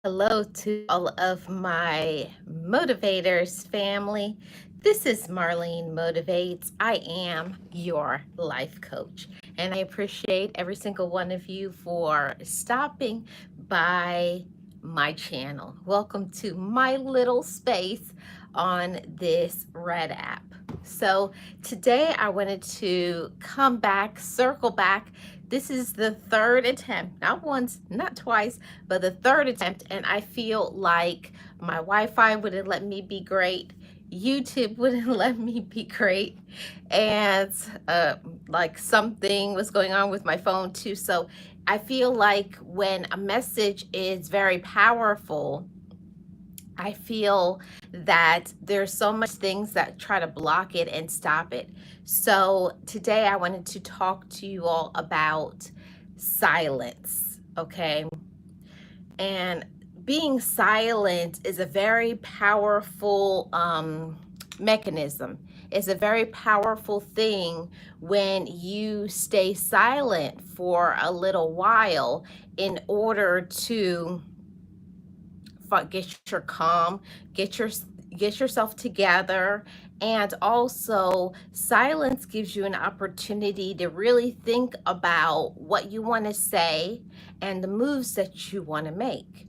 Hello to all of my motivators family. This is Marlene Motivates. I am your life coach, and I appreciate every single one of you for stopping by my channel. Welcome to my little space on this red app. So, today I wanted to come back, circle back. This is the third attempt, not once, not twice, but the third attempt, and I feel like my Wi-Fi wouldn't let me be great. YouTube wouldn't let me be great, and like something was going on with my phone too. So I feel like when a message is very powerful, I feel that there's so much things that try to block it and stop it. So today I wanted to talk to you all about silence, okay? And being silent is a very powerful mechanism. It's a very powerful thing when you stay silent for a little while in order to get your calm, get yourself together, and also silence gives you an opportunity to really think about what you want to say and the moves that you want to make.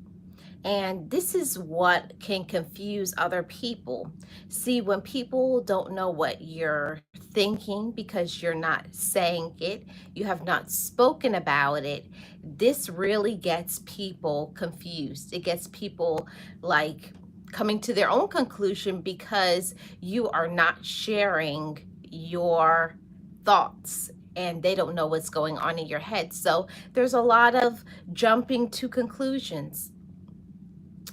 And this is what can confuse other people. See, when people don't know what you're thinking because you're not saying it, you have not spoken about it, this really gets people confused. It gets people like coming to their own conclusion because you are not sharing your thoughts and they don't know what's going on in your head. So there's a lot of jumping to conclusions.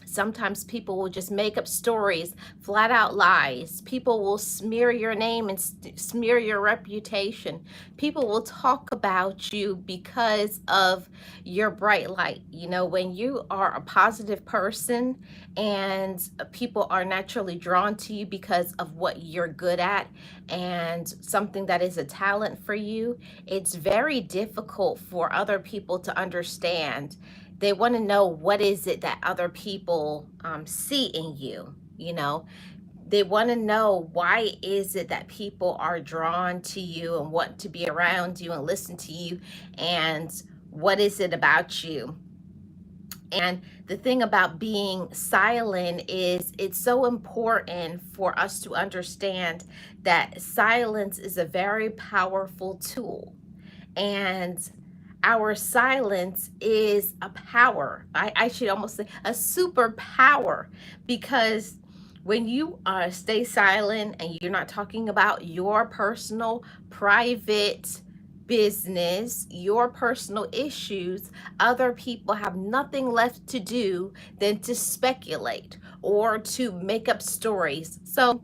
Sometimes people will just make up stories, flat out lies. People will smear your name and smear your reputation. People will talk about you because of your bright light. You know, when you are a positive person and people are naturally drawn to you because of what you're good at and something that is a talent for you, it's very difficult for other people to understand. They want to know what is it that other people see in you. You know, they want to know why is it that people are drawn to you and want to be around you and listen to you, and what is it about you. And the thing about being silent is it's so important for us to understand that silence is a very powerful tool. And our silence is a power. I should almost say a superpower, because when you stay silent and you're not talking about your personal, private business, your personal issues, other people have nothing left to do than to speculate or to make up stories. So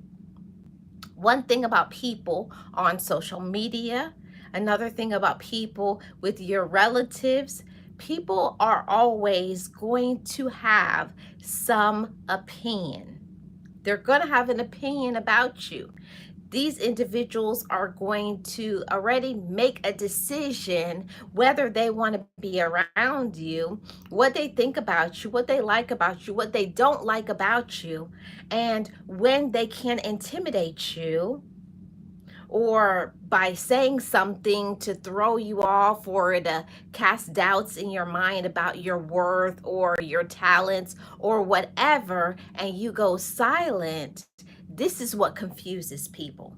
one thing about people on social media, another thing about people with your relatives, people are always going to have some opinion. They're going to have an opinion about you. These individuals are going to already make a decision whether they want to be around you, what they think about you, what they like about you, what they don't like about you, and when they can intimidate you or by saying something to throw you off or to cast doubts in your mind about your worth or your talents or whatever, and you go silent. This is what confuses people.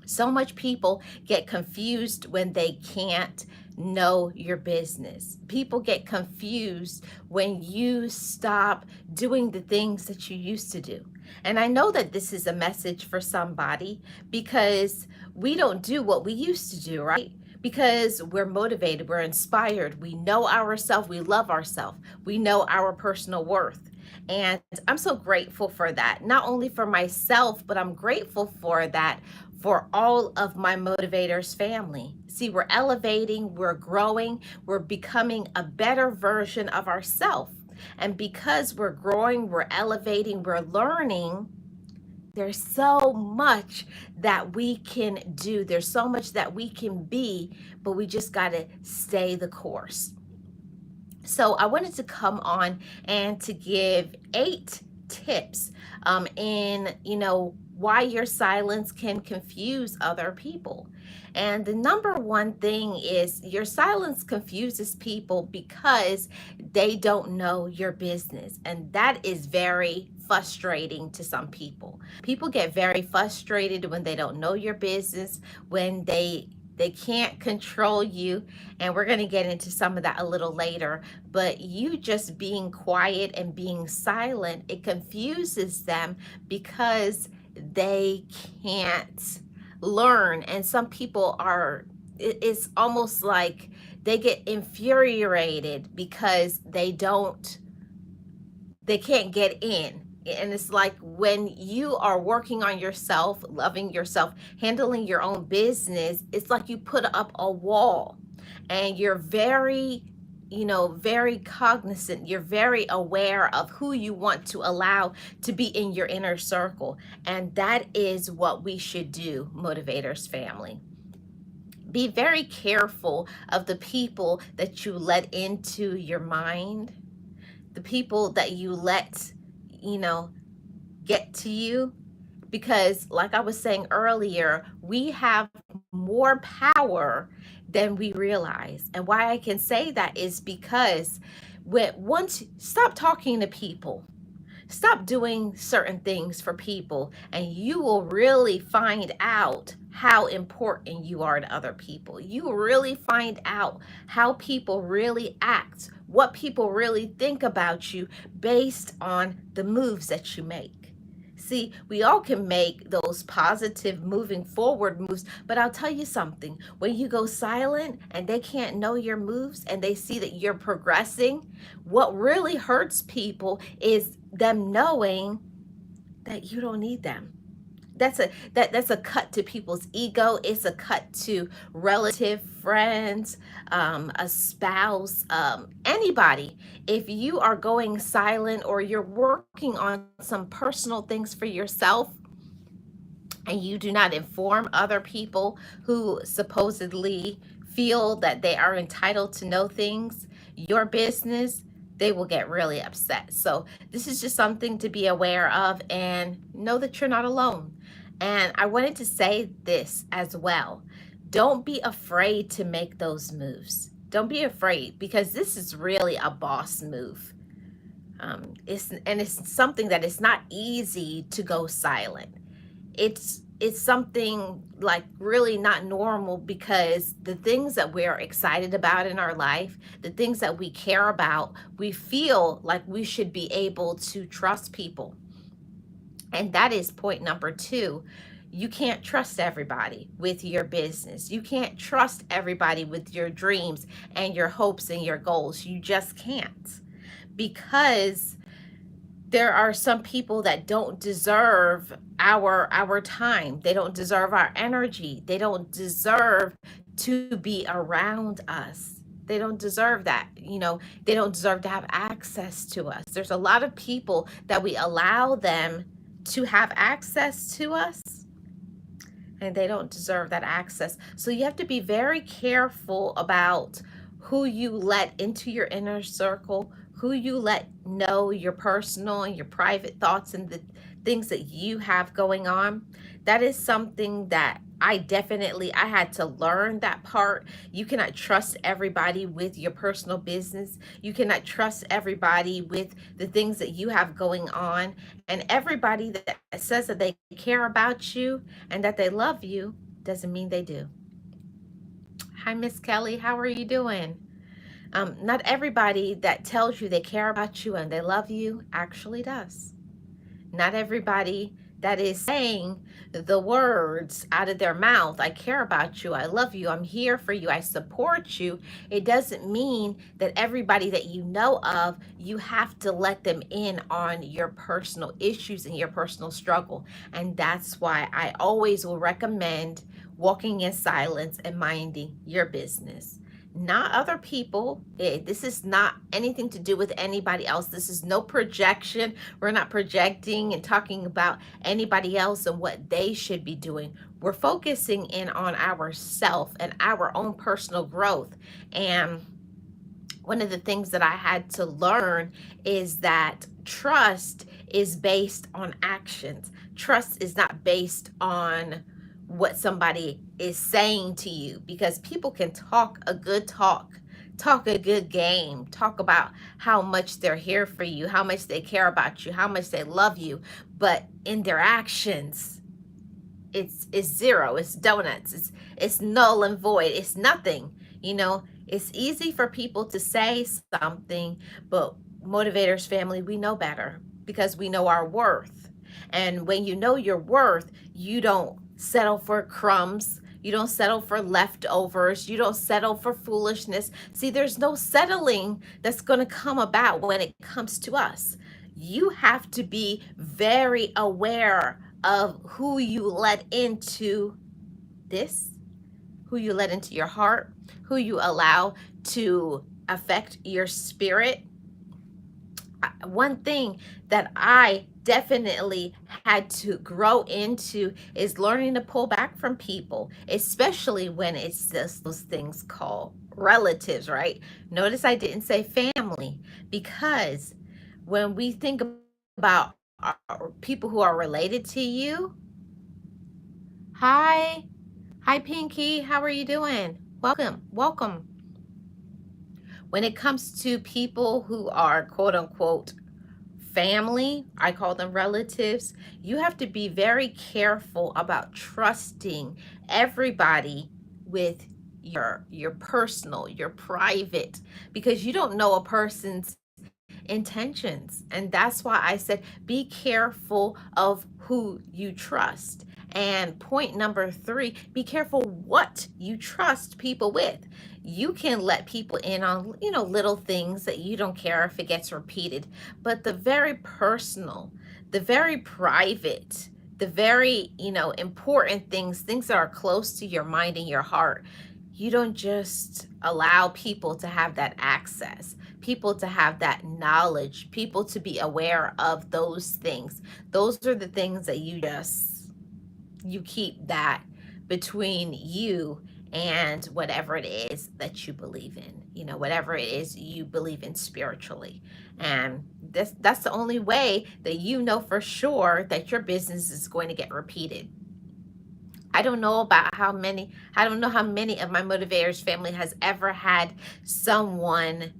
So much people get confused when they can't know your business. People get confused when you stop doing the things that you used to do. And I know that this is a message for somebody because we don't do what we used to do, right? Because we're motivated, we're inspired, we know ourselves, we love ourselves, we know our personal worth. And I'm so grateful for that, not only for myself, but I'm grateful for that for all of my motivators family. See, we're elevating, we're growing, we're becoming a better version of ourselves. And because we're growing, we're elevating, we're learning, there's so much that we can do. There's so much that we can be, but we just got to stay the course. So I wanted to come on and to give 8 tips in, why your silence can confuse other people. And the number one thing is your silence confuses people because they don't know your business. And that is very frustrating to some people. People get very frustrated when they don't know your business, when they can't control you, and we're going to get into some of that a little later. But you just being quiet and being silent, it confuses them because they can't learn. And some people are, it's almost like they get infuriated because they can't get in. And it's like when you are working on yourself, loving yourself, handling your own business, it's like you put up a wall, and you're very, very cognizant. You're very aware of who you want to allow to be in your inner circle. And that is what we should do, Motivators family. Be very careful of the people that you let into your mind, the people that you let, you know, get to you. Because, like I was saying earlier, we have more power than we realize. And why I can say that is because once stop talking to people, stop doing certain things for people, and you will really find out how important you are to other people. You will really find out how people really act, what people really think about you based on the moves that you make. See, we all can make those positive moving forward moves, but I'll tell you something. When you go silent and they can't know your moves and they see that you're progressing, what really hurts people is them knowing that you don't need them. That's a cut to people's ego. It's a cut to relative, friends, a spouse, anybody. If you are going silent or you're working on some personal things for yourself, and you do not inform other people who supposedly feel that they are entitled to know things, your business, they will get really upset. So, this is just something to be aware of, and know that you're not alone. And I wanted to say this as well. Don't be afraid to make those moves. Don't be afraid, because this is really a boss move. It's something that it's not easy to go silent. It's something like really not normal, because the things that we're excited about in our life, the things that we care about, we feel like we should be able to trust people. And that is point number 2. You can't trust everybody with your business. You can't trust everybody with your dreams and your hopes and your goals. You just can't, because there are some people that don't deserve our time. They don't deserve our energy. They don't deserve to be around us. They don't deserve that. They don't deserve to have access to us. There's a lot of people that we allow them to have access to us, and they don't deserve that access. So you have to be very careful about who you let into your inner circle, who you let know your personal and your private thoughts and the things that you have going on. That is something that I had to learn that part. You cannot trust everybody with your personal business. You cannot trust everybody with the things that you have going on. And everybody that says that they care about you and that they love you doesn't mean they do. Hi, Miss Kelly. How are you doing? Not everybody that tells you they care about you and they love you actually does. Not everybody that is saying the words out of their mouth, I care about you, I love you, I'm here for you, I support you. It doesn't mean that everybody that you know of, you have to let them in on your personal issues and your personal struggle. And that's why I always will recommend walking in silence and minding your business, not other people. This is not anything to do with anybody else. This is no projection. We're not projecting and talking about anybody else and what they should be doing. We're focusing in on ourself and our own personal growth. And one of the things that I had to learn is that trust is based on actions. Trust is not based on what somebody is saying to you, because people can talk a good game, talk about how much they're here for you, how much they care about you, how much they love you, but in their actions, it's zero, it's donuts, it's null and void, it's nothing. It's easy for people to say something, but motivators family, we know better, because we know our worth. And when you know your worth, you don't settle for crumbs, you don't settle for leftovers, you don't settle for foolishness. See, there's no settling that's going to come about when it comes to us. You have to be very aware of who you let into this, who you let into your heart, who you allow to affect your spirit. One thing that I definitely had to grow into is learning to pull back from people, especially when it's just those things called relatives, right? Notice I didn't say family, because when we think about people who are related to you, hi, hi Pinky, how are you doing? Welcome. When it comes to people who are quote unquote family, I call them relatives, you have to be very careful about trusting everybody with your personal, your private, because you don't know a person's intentions. And that's why I said be careful of who you trust. And point number 3, be careful what you trust people with. You can let people in on, little things that you don't care if it gets repeated, but the very personal, the very private, the very, important things that are close to your mind and your heart, you don't just allow people to have that access, people to have that knowledge, people to be aware of those things. Those are the things that you keep that between you and whatever it is that you believe in, whatever it is you believe in spiritually. And that's the only way that you know for sure that your business is going to get repeated. I don't know how many of my motivators family has ever had someone,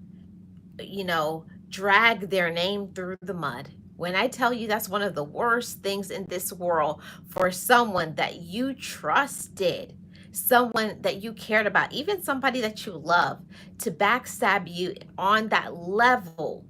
drag their name through the mud. When I tell you, that's one of the worst things in this world, for someone that you trusted, someone that you cared about, even somebody that you love, to backstab you on that level,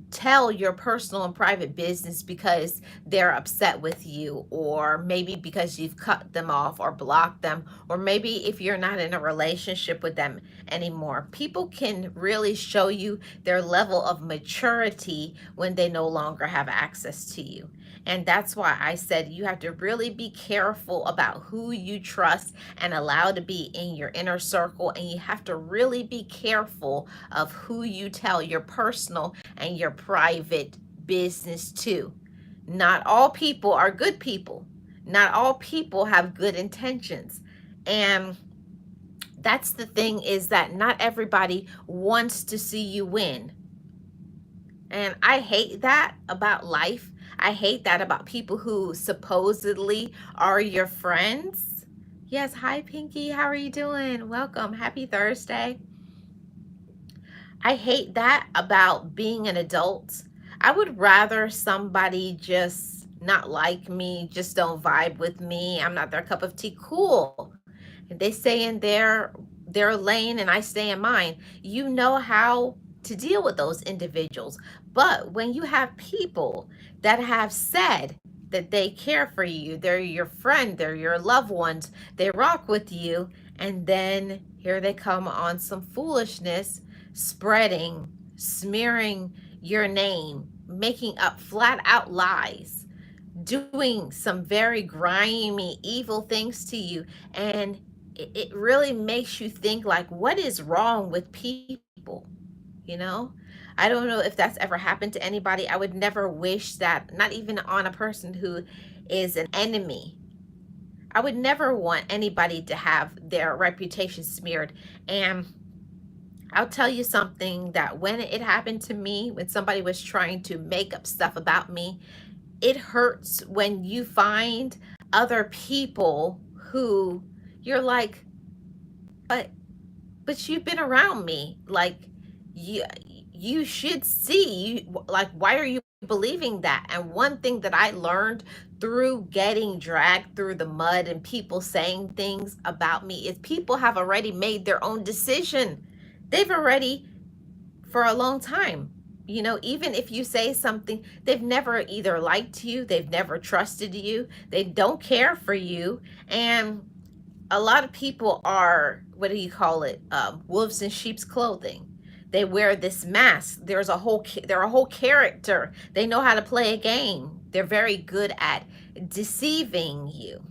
tell your personal and private business because they're upset with you, or maybe because you've cut them off or blocked them, or maybe if you're not in a relationship with them anymore. People can really show you their level of maturity when they no longer have access to you. And that's why I said you have to really be careful about who you trust and allow to be in your inner circle. And you have to really be careful of who you tell your personal and your private business to. Not all people are good people. Not all people have good intentions. And that's the thing, is that not everybody wants to see you win. And I hate that about life. I hate that about people who supposedly are your friends. Yes, hi Pinky, how are you doing? Welcome, happy Thursday. I hate that about being an adult. I would rather somebody just not like me, just don't vibe with me, I'm not their cup of tea. Cool. If they stay in their lane and I stay in mine, you know how to deal with those individuals. But when you have people that have said that they care for you, they're your friend, they're your loved ones, they rock with you, and then here they come on some foolishness, spreading, smearing your name, making up flat out lies, doing some very grimy, evil things to you. And it really makes you think, like, what is wrong with people? You know, I don't know if that's ever happened to anybody. I would never wish that, not even on a person who is an enemy. I would never want anybody to have their reputation smeared. And I'll tell you something that when it happened to me, when somebody was trying to make up stuff about me, it hurts when you find other people who you're like, but you've been around me. Like you you should see, like, why are you believing that? And one thing that I learned through getting dragged through the mud and people saying things about me is people have already made their own decision. They've already, for a long time, even if you say something, they've never either liked you, they've never trusted you, they don't care for you. And a lot of people are, what do you call it, wolves in sheep's clothing. They wear this mask. They're a whole character. They know how to play a game. They're very good at deceiving you.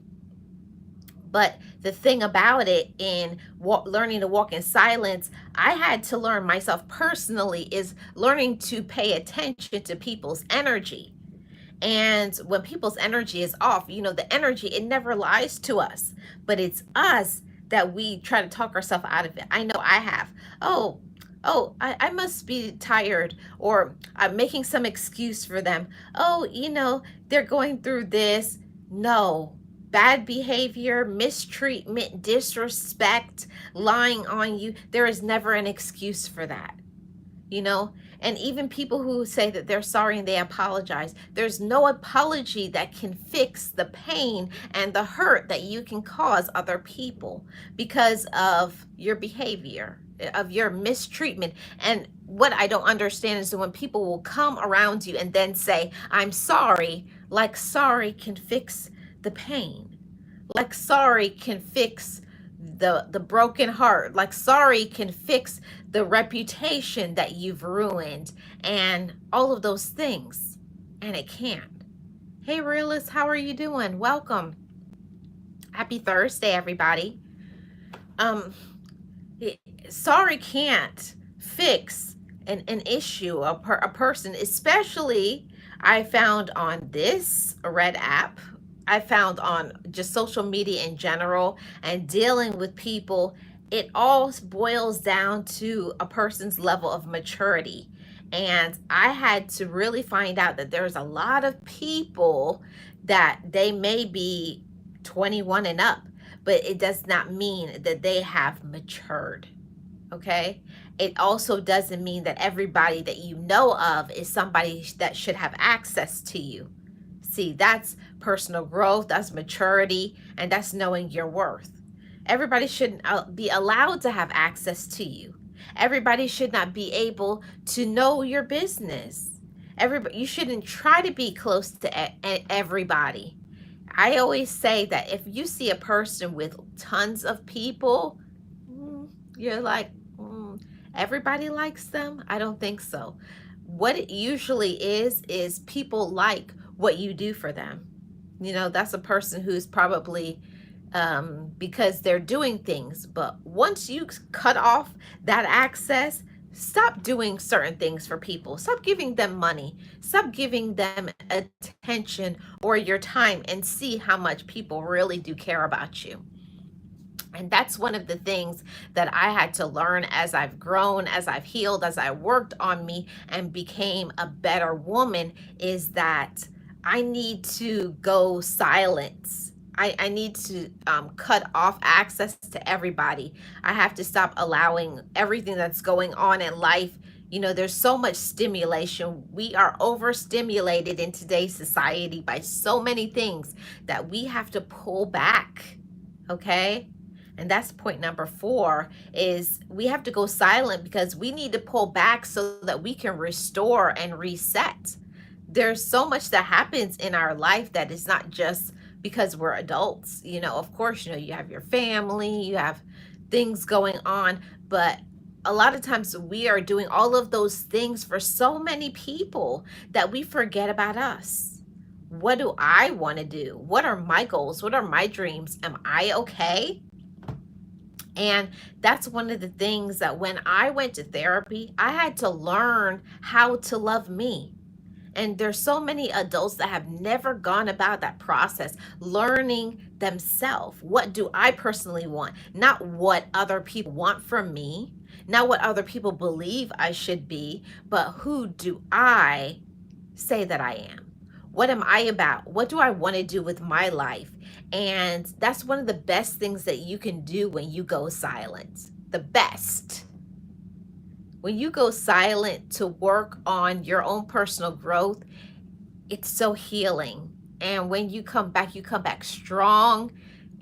But the thing about it, in learning to walk in silence, I had to learn myself personally, is learning to pay attention to people's energy. And when people's energy is off, the energy, it never lies to us, but it's us that we try to talk ourselves out of it. I know I have. I must be tired, or I'm making some excuse for them. Oh, they're going through this. No, bad behavior, mistreatment, disrespect, lying on you. There is never an excuse for that. And even people who say that they're sorry and they apologize, there's no apology that can fix the pain and the hurt that you can cause other people because of your behavior, of your mistreatment. And what I don't understand is when people will come around you and then say, I'm sorry, like sorry can fix the pain, like sorry can fix the broken heart, like sorry can fix the reputation that you've ruined, and all of those things. And it can't. Hey realist, how are you doing? Welcome. Happy Thursday, everybody. um Sorry can't fix an issue, a person, especially I found on this Red app, I found on just social media in general, and dealing with people. It all boils down to a person's level of maturity. And I had to really find out that there's a lot of people that they may be 21 and up, but it does not mean that they have matured. Okay. It also doesn't mean that everybody that you know of is somebody that should have access to you. See, that's personal growth, that's maturity, and that's knowing your worth. Everybody shouldn't be allowed to have access to you. Everybody should not be able to know your business. You shouldn't try to be close to everybody. I always say that if you see a person with tons of people, you're like, everybody likes them? I don't think so. What it usually is people like what you do for them. That's a person who's probably, because they're doing things. But once you cut off that access, stop doing certain things for people. Stop giving them money. Stop giving them attention or your time, and see how much people really do care about you. And that's one of the things that I had to learn as I've grown, as I've healed, as I worked on me and became a better woman, is that I need to go silence. I need to cut off access to everybody. I have to stop allowing everything that's going on in life. There's so much stimulation. We are overstimulated in today's society by so many things that we have to pull back. Okay? And that's point number 4, is we have to go silent because we need to pull back so that we can restore and reset. There's so much that happens in our life that is not just because we're adults. Of course, you have your family, you have things going on, but a lot of times we are doing all of those things for so many people that we forget about us. What do I want to do? What are my goals? What are my dreams? Am I okay? And that's one of the things that when I went to therapy, I had to learn how to love me. And there's so many adults that have never gone about that process, learning themselves. What do I personally want? Not what other people want from me. Not what other people believe I should be, but who do I say that I am? What am I about? What do I want to do with my life? And that's one of the best things that you can do when you go silent. The best. When you go silent to work on your own personal growth, it's so healing. And when you come back strong,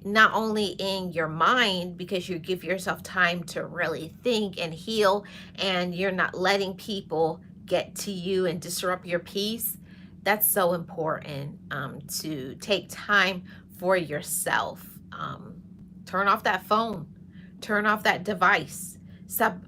not only in your mind, because you give yourself time to really think and heal, and you're not letting people get to you and disrupt your peace. That's so important, to take time for yourself. Turn off that phone, turn off that device, stop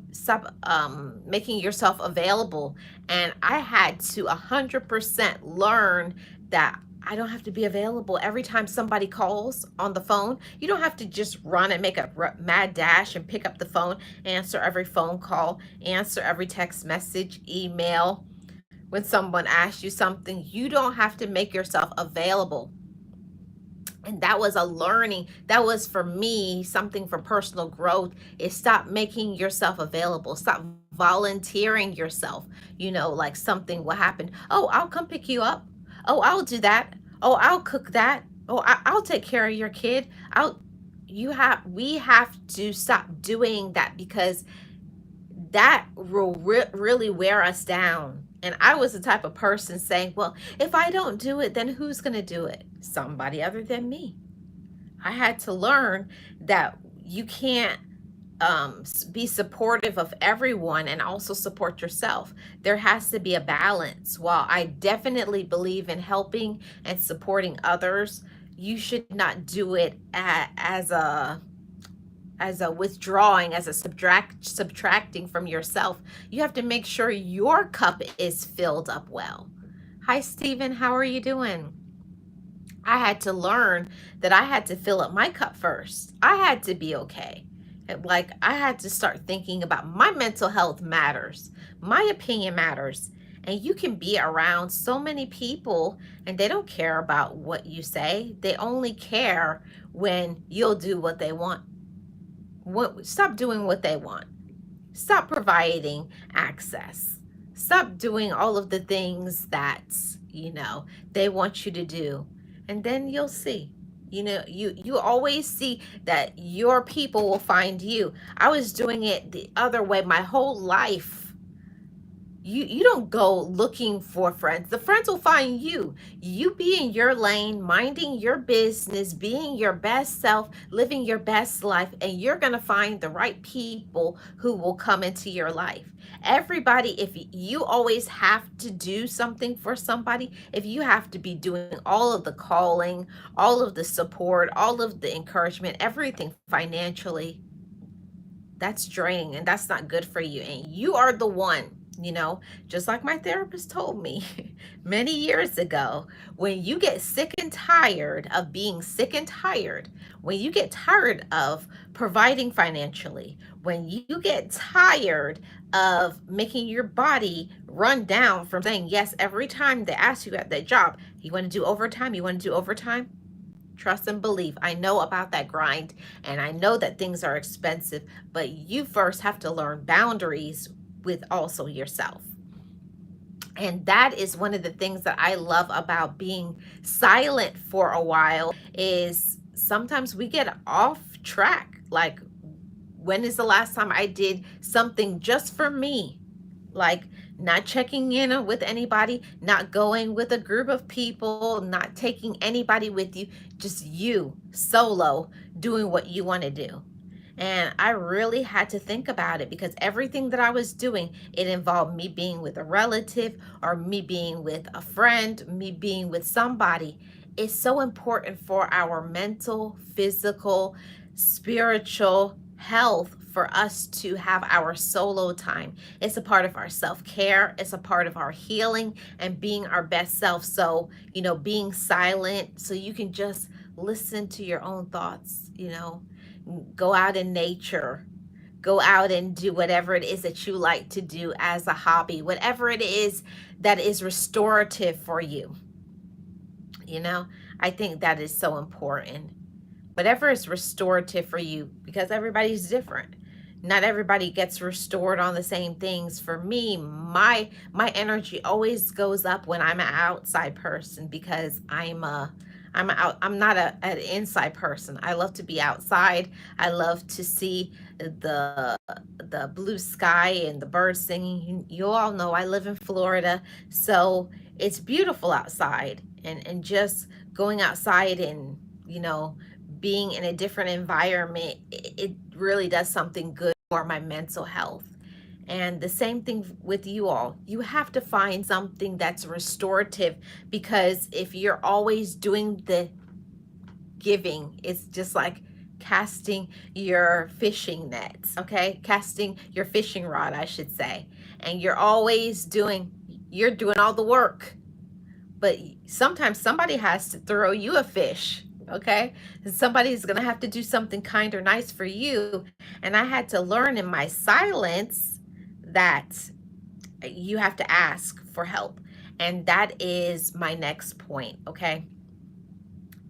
making yourself available. And I had to 100% learn that I don't have to be available every time somebody calls on the phone. You don't have to just run and make a mad dash and pick up the phone, answer every phone call, answer every text message, email. When someone asks you something, you don't have to make yourself available. And that was a learning. That was for me something for personal growth, is stop making yourself available. Stop volunteering yourself. Like something will happen. Oh, I'll come pick you up. Oh, I'll do that. Oh, I'll cook that. Oh, I'll take care of your kid. I'll we have to stop doing that, because that will really wear us down. And I was the type of person saying, well, if I don't do it, then who's going to do it? Somebody other than me. I had to learn that you can't be supportive of everyone and also support yourself. There has to be a balance. While I definitely believe in helping and supporting others, you should not do it as a withdrawing, as a subtracting from yourself. You have to make sure your cup is filled up well. Hi, Stephen. How are you doing? I had to learn that I had to fill up my cup first. I had to be okay. Like, I had to start thinking about my mental health matters. My opinion matters. And you can be around so many people and they don't care about what you say. They only care when you'll do what they want. Stop doing what they want. Stop providing access. Stop doing all of the things that, they want you to do. And then you'll see. You always see that your people will find you. I was doing it the other way my whole life. You don't go looking for friends. The friends will find you. You be in your lane, minding your business, being your best self, living your best life, and you're going to find the right people who will come into your life. Everybody, if you always have to do something for somebody, if you have to be doing all of the calling, all of the support, all of the encouragement, everything financially, that's draining and that's not good for you. And you are the one, just like my therapist told me many years ago, when you get sick and tired of being sick and tired, when you get tired of providing financially, when you get tired of making your body run down from saying yes every time they ask you at that job, you want to do overtime, trust and believe. I know about that grind, and I know that things are expensive, but you first have to learn boundaries with also yourself. And that is one of the things that I love about being silent for a while, is sometimes we get off track. Like, when is the last time I did something just for me? Like, not checking in with anybody, not going with a group of people, not taking anybody with you, just you solo doing what you want to do. And I really had to think about it, because everything that I was doing, it involved me being with a relative or me being with a friend, me being with somebody. It's so important for our mental, physical, spiritual health for us to have our solo time. It's a part of our self-care. It's a part of our healing and being our best self. So, being silent so you can just listen to your own thoughts, go out in nature, go out and do whatever it is that you like to do as a hobby, whatever it is that is restorative for you. I think that is so important. Whatever is restorative for you, because everybody's different. Not everybody gets restored on the same things. For me, my energy always goes up when I'm an outside person, because I'm not an inside person. I love to be outside. I love to see the blue sky and the birds singing. You all know I live in Florida, so it's beautiful outside, and just going outside and, you know, being in a different environment, it really does something good for my mental health. And the same thing with you all. You have to find something that's restorative, because if you're always doing the giving, it's just like casting your fishing nets, okay? Casting your fishing rod, I should say. And you're doing all the work, but sometimes somebody has to throw you a fish, okay? And somebody's gonna have to do something kind or nice for you. And I had to learn in my silence that you have to ask for help. And that is my next point, okay?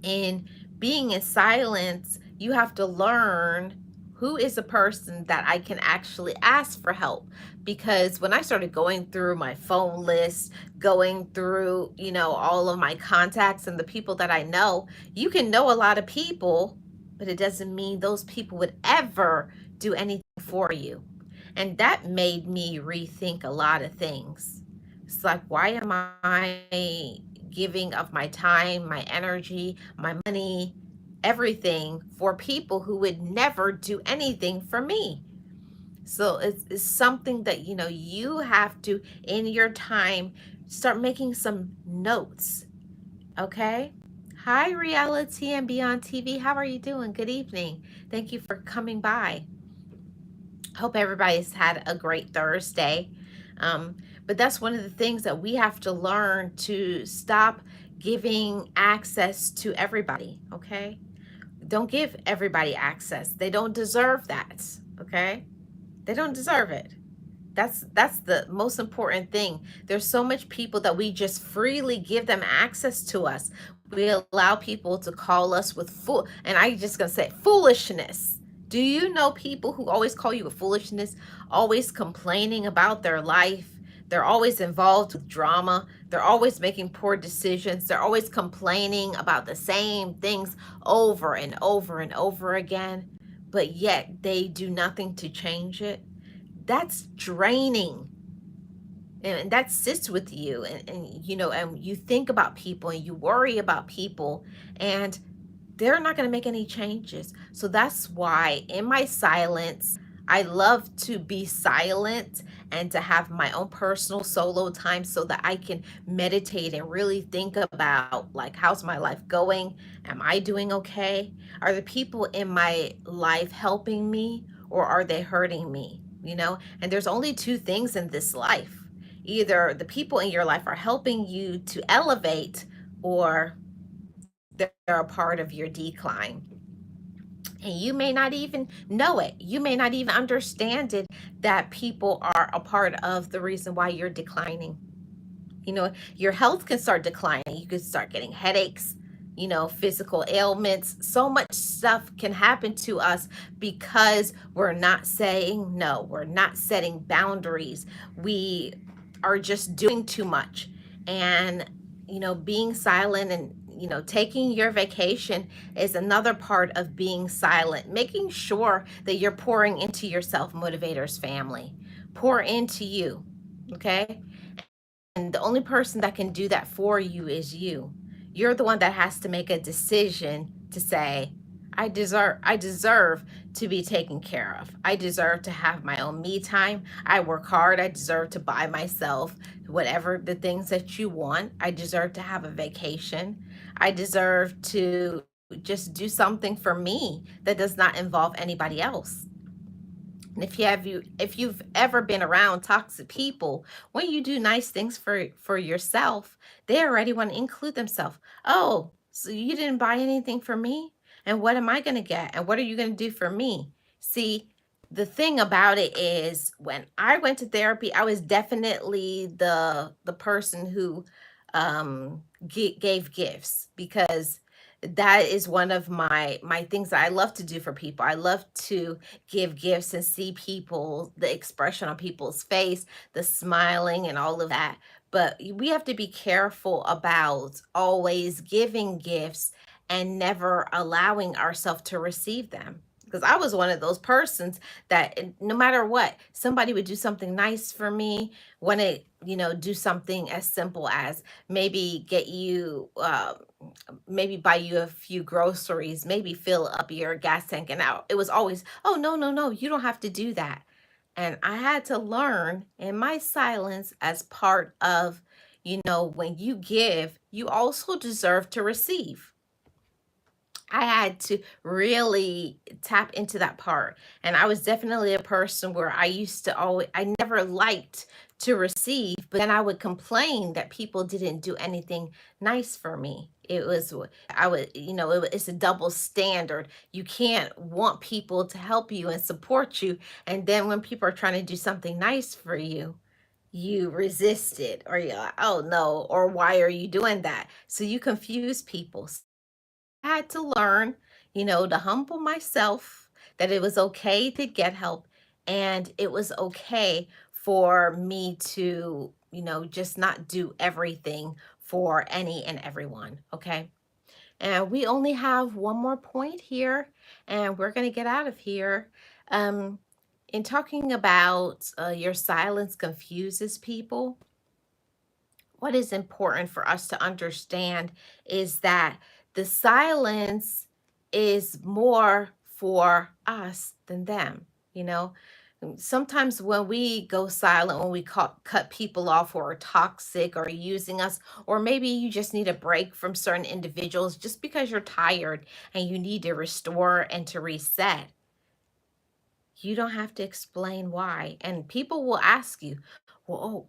In being in silence, you have to learn who is a person that I can actually ask for help. Because when I started going through my phone list, going through, all of my contacts and the people that I know, you can know a lot of people, but it doesn't mean those people would ever do anything for you. And that made me rethink a lot of things. It's like, why am I giving of my time, my energy, my money, everything for people who would never do anything for me? So it's something that, you have to, in your time, start making some notes. Okay? Hi, Reality and Beyond TV. How are you doing? Good evening. Thank you for coming by. Hope everybody's had a great Thursday. But that's one of the things that we have to learn, to stop giving access to everybody, okay? Don't give everybody access. They don't deserve that, okay? They don't deserve it. That's the most important thing. There's so much people that we just freely give them access to us. We allow people to call us with and I just gonna say foolishness. Do you know people who always call you a foolishness, always complaining about their life? They're always involved with drama. They're always making poor decisions. They're always complaining about the same things over and over and over again, but yet they do nothing to change it. That's draining, and that sits with you, and you think about people and you worry about people, and they're not going to make any changes. So that's why in my silence, I love to be silent and to have my own personal solo time, so that I can meditate and really think about, like, how's my life going? Am I doing okay? Are the people in my life helping me, or are they hurting me? And there's only two things in this life. Either the people in your life are helping you to elevate, or they're a part of your decline. And you may not even know it. You may not even understand it, that people are a part of the reason why you're declining. Your health can start declining. You could start getting headaches, physical ailments. So much stuff can happen to us because we're not saying no. We're not setting boundaries. We are just doing too much. And, being silent, and, taking your vacation is another part of being silent. Making sure that you're pouring into yourself, Motivators family. Pour into you. Okay? And the only person that can do that for you is you. You're the one that has to make a decision to say, I deserve to be taken care of. I deserve to have my own me time. I work hard. I deserve to buy myself whatever the things that you want. I deserve to have a vacation. I deserve to just do something for me that does not involve anybody else. And if you've ever been around toxic people, when you do nice things for yourself, they already want to include themselves. Oh, so you didn't buy anything for me? And what am I going to get? And what are you going to do for me? See, the thing about it is, when I went to therapy, I was definitely the person who gave gifts, because that is one of my things that I love to do for people. I love to give gifts and see people, the expression on people's face, the smiling and all of that. But we have to be careful about always giving gifts and never allowing ourselves to receive them. Because I was one of those persons that no matter what, somebody would do something nice for me, want to, do something as simple as maybe get you maybe buy you a few groceries, maybe fill up your gas tank. And out, it was always, oh, no, no, no, you don't have to do that. And I had to learn in my silence as part of, when you give, you also deserve to receive. I had to really tap into that part. And I was definitely a person where I used to always, I never liked to receive, but then I would complain that people didn't do anything nice for me. I would, it's a double standard. You can't want people to help you and support you. And then when people are trying to do something nice for you resist it, or you're like, oh no, or why are you doing that? So you confuse people. Had to learn, to humble myself, that it was okay to get help and it was okay for me to, just not do everything for any and everyone. Okay. And we only have one more point here and we're going to get out of here. Um, in talking about your silence confuses people, what is important for us to understand is that the silence is more for us than them. You know, sometimes when we go silent, when we cut people off who are toxic or using us, or maybe you just need a break from certain individuals just because you're tired and you need to restore and to reset, you don't have to explain why. And people will ask you, well,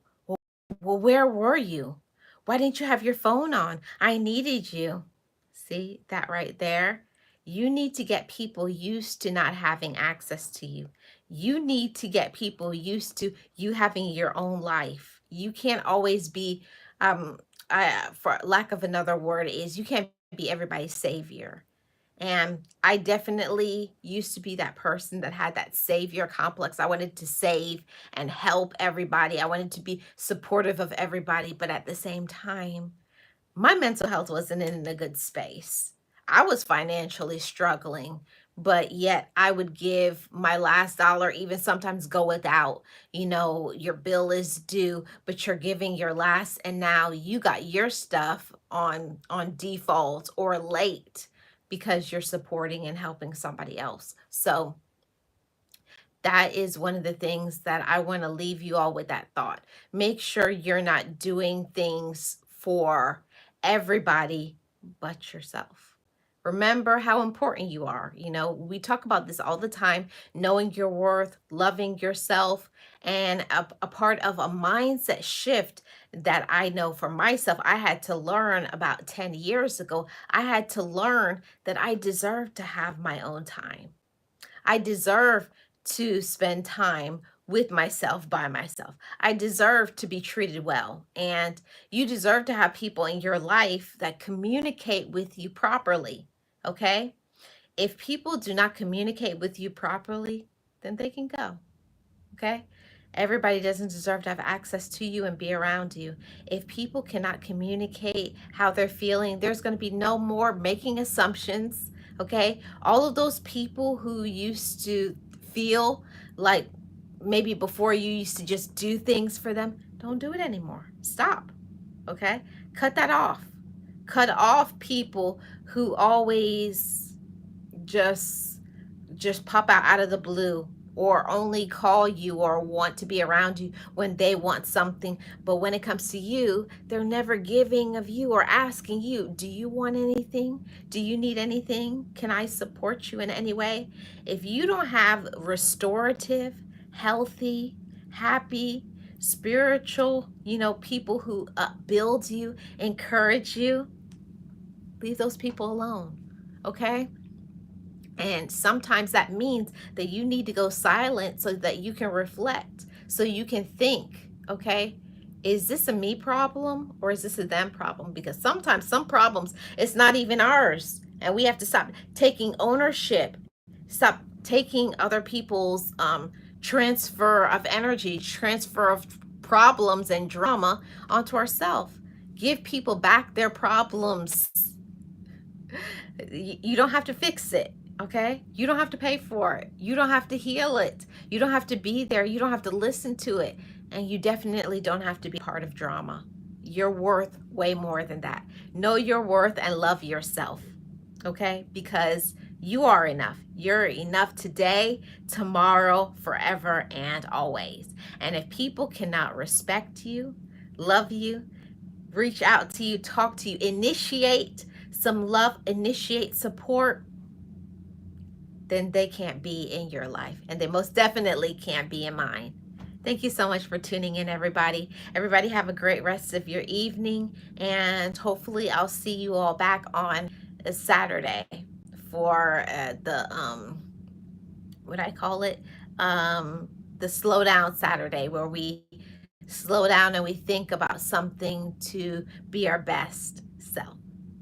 well, where were you? Why didn't you have your phone on? I needed you. See that right there? You need to get people used to not having access to you. You need to get people used to you having your own life. You can't always be, for lack of another word, is you can't be everybody's savior. And I definitely used to be that person that had that savior complex. I wanted to save and help everybody. I wanted to be supportive of everybody. But at the same time, my mental health wasn't in a good space. I was financially struggling, but yet I would give my last dollar, even sometimes go without. Your bill is due, but you're giving your last, and now you got your stuff on default or late because you're supporting and helping somebody else. So that is one of the things that I want to leave you all with, that thought. Make sure you're not doing things for everybody but yourself. Remember how important you are. We talk about this all the time, knowing your worth, loving yourself, and a part of a mindset shift that I know for myself, I had to learn about 10 years ago. I had to learn that I deserve to have my own time. I deserve to spend time with myself by myself. I deserve to be treated well. And you deserve to have people in your life that communicate with you properly. Okay? If people do not communicate with you properly, then they can go. Okay? Everybody doesn't deserve to have access to you and be around you. If people cannot communicate how they're feeling, there's going to be no more making assumptions. Okay? All of those people who used to feel like maybe before you used to just do things for them, don't do it anymore. Stop. Okay? Cut that off. Cut off people who always just pop out of the blue, or only call you or want to be around you when they want something, but when it comes to you, they're never giving of you or asking you, do you want anything? Do you need anything? Can I support you in any way? If you don't have restorative, healthy, happy, spiritual, people who build you, encourage you, leave those people alone. Okay? And sometimes that means that you need to go silent so that you can reflect, so you can think, okay? Is this a me problem or is this a them problem? Because sometimes some problems, it's not even ours. And we have to stop taking ownership, stop taking other people's transfer of energy, transfer of problems and drama onto ourselves. Give people back their problems. You don't have to fix it, okay? You don't have to pay for it. You don't have to heal it. You don't have to be there. You don't have to listen to it. And you definitely don't have to be part of drama. You're worth way more than that. Know your worth and love yourself, okay? Because you are enough. You're enough today, tomorrow, forever, and always. And if people cannot respect you, love you, reach out to you, talk to you, initiate some love, initiate support, then they can't be in your life. And they most definitely can't be in mine. Thank you so much for tuning in, everybody. Everybody have a great rest of your evening. And hopefully I'll see you all back on a Saturday for what I call it, the slow down Saturday, where we slow down and we think about something to be our best self.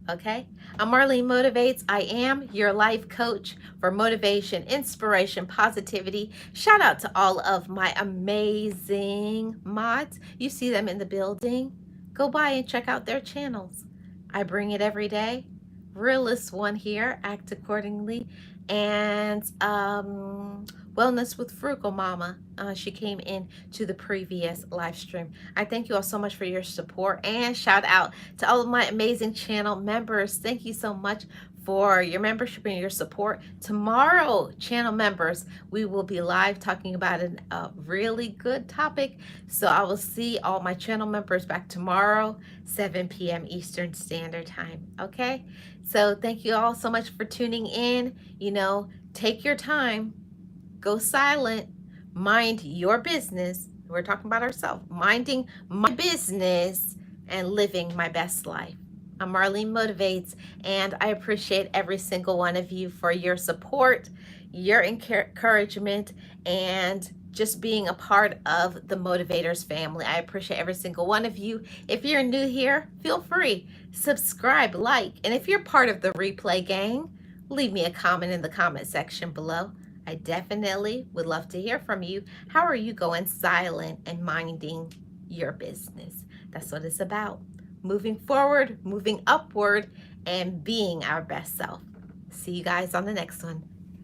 Okay? I'm Marlene Motivates. I am your life coach for motivation, inspiration, positivity. Shout out to all of my amazing mods. You see them in the building. Go by and check out their channels. I bring it every day. Realist one here, act accordingly. And Wellness with Frugal Mama. She came in to the previous live stream. I thank you all so much for your support, and shout out to all of my amazing channel members. Thank you so much for your membership and your support. Tomorrow, channel members, we will be live talking about a really good topic. So I will see all my channel members back tomorrow, 7 p.m. Eastern Standard Time. Okay? So thank you all so much for tuning in. Take your time. Go silent, mind your business. We're talking about ourselves, minding my business and living my best life. I'm Marlene Motivates, and I appreciate every single one of you for your support, your encouragement, and just being a part of the Motivators family. I appreciate every single one of you. If you're new here, feel free, subscribe, like, and if you're part of the replay gang, leave me a comment in the comment section below. I definitely would love to hear from you. How are you going silent and minding your business? That's what it's about. Moving forward, moving upward, and being our best self. See you guys on the next one.